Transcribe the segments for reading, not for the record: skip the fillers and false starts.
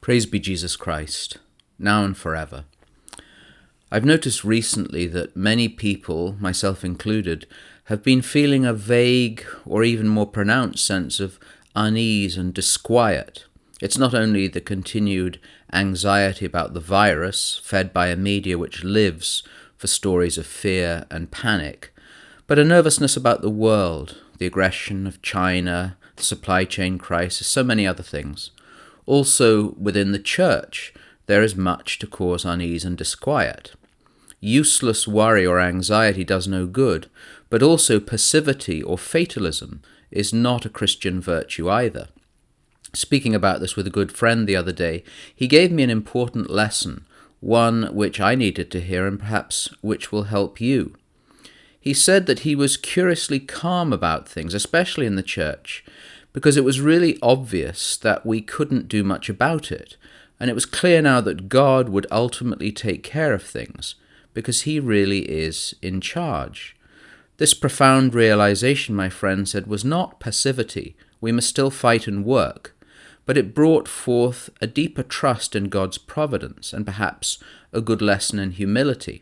Praise be Jesus Christ, now and forever. I've noticed recently that many people, myself included, have been feeling a vague or even more pronounced sense of unease and disquiet. It's not only the continued anxiety about the virus, fed by a media which lives for stories of fear and panic, but a nervousness about the world, the aggression of China, the supply chain crisis, so many other things. Also, within the church, there is much to cause unease and disquiet. Useless worry or anxiety does no good, but also passivity or fatalism is not a Christian virtue either. Speaking about this with a good friend the other day, he gave me an important lesson, one which I needed to hear and perhaps which will help you. He said that he was curiously calm about things, especially in the church, because it was really obvious that we couldn't do much about it, and it was clear now that God would ultimately take care of things, because he really is in charge. This profound realization, my friend said, was not passivity. We must still fight and work, but it brought forth a deeper trust in God's providence and perhaps a good lesson in humility.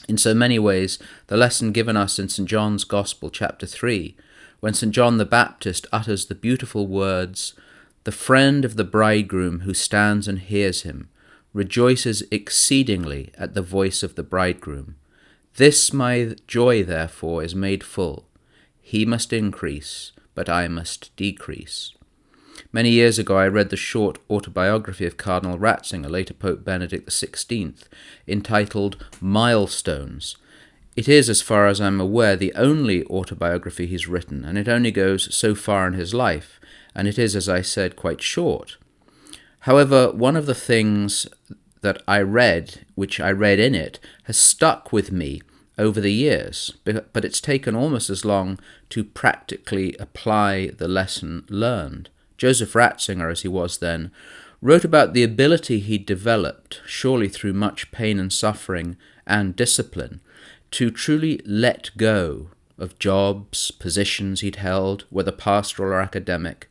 In so many ways, the lesson given us in St. John's Gospel, chapter 3, when St. John the Baptist utters the beautiful words, "The friend of the bridegroom who stands and hears him rejoices exceedingly at the voice of the bridegroom. This my joy, therefore, is made full. He must increase, but I must decrease." Many years ago, I read the short autobiography of Cardinal Ratzinger, later Pope Benedict XVI, entitled Milestones. It is, as far as I'm aware, the only autobiography he's written, and it only goes so far in his life, and it is, as I said, quite short. However, one of the things that I read, which I read in it, has stuck with me over the years, but it's taken almost as long to practically apply the lesson learned. Joseph Ratzinger, as he was then, wrote about the ability he developed, surely through much pain and suffering and discipline, to truly let go of jobs, positions he'd held, whether pastoral or academic,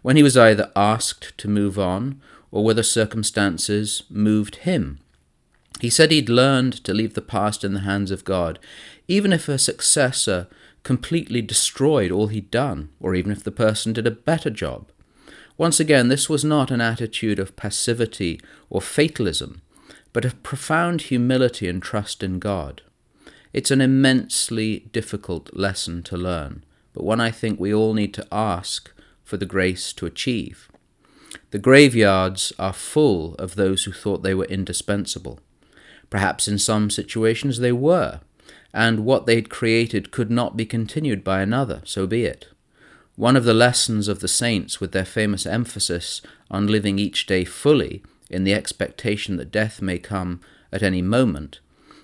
when he was either asked to move on or whether circumstances moved him. He said he'd learned to leave the past in the hands of God, even if a successor completely destroyed all he'd done, or even if the person did a better job. Once again, this was not an attitude of passivity or fatalism, but of profound humility and trust in God. It's an immensely difficult lesson to learn, but one I think we all need to ask for the grace to achieve. The graveyards are full of those who thought they were indispensable. Perhaps in some situations they were, and what they'd created could not be continued by another, so be it. One of the lessons of the saints, with their famous emphasis on living each day fully in the expectation that death may come at any moment,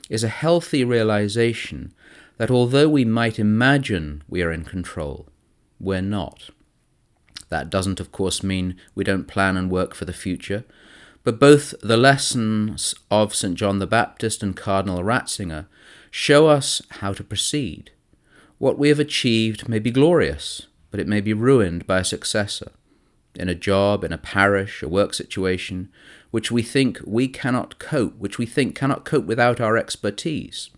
is a healthy realization that although we might imagine we are in control, we're not. That doesn't, of course, mean we don't plan and work for the future, but both the lessons of St. John the Baptist and Cardinal Ratzinger show us how to proceed. What we have achieved may be glorious, but it may be ruined by a successor, in a job, in a parish, a work situation, which we think cannot cope without our expertise.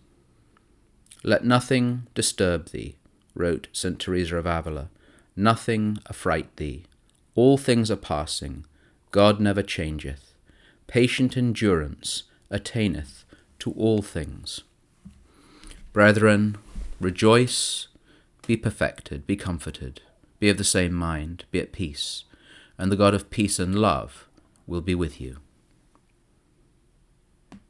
"Let nothing disturb thee," wrote St. Teresa of Avila. "Nothing affright thee. All things are passing. God never changeth. Patient endurance attaineth to all things." Brethren, rejoice, be perfected, be comforted, be of the same mind, be at peace, and the God of peace and love will be with you.